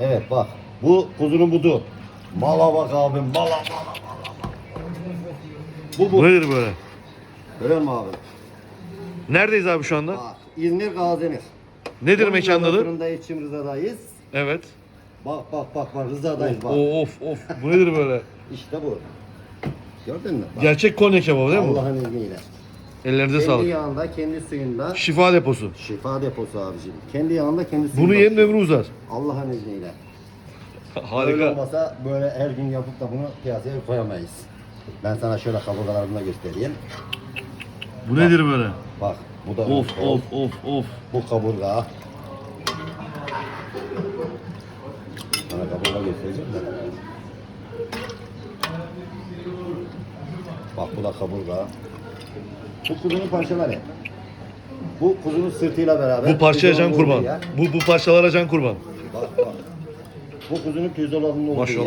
Evet bak. Bu kuzunun budu. Mala bak abim. Mala. Bu nedir böyle? Görüyor musun abi? Neredeyiz abi şu anda? Bak. İzmir Gaziemir. Nedir mekanın adı? Fırındayız, Çim Rıza'dayız. Evet. Bak Rıza'dayız bak. Of. Bu nedir böyle? İşte bu. Gördün mü? Bak. Gerçek Konya kebabı değil mi bu? Allah'ın izniyle. Ellerinize Kendi sağlık. yağında, kendi suyunda. Şifa deposu. Şifa deposu abicim. Kendi yağında, kendi suyunda. Bunu yiyenin ömrü uzar. Allah'ın izniyle. Böyle Harika. olmasa böyle her gün yapıp da bunu piyasaya koyamayız. Ben sana şöyle kaburgalarını göstereyim. Bu nedir böyle? Bak bu da Of. bu kaburga. Sana kaburga göstereceğim de. Bak bu da kaburga. Bu kuzunun parçaları. Bu kuzunun sırtıyla beraber. Bu parçaya can pirzolanın olduğu kurban. yer. Bu parçalara can kurban. Bak. Bu kuzunun pirzolanın olduğu Maşallah. yer.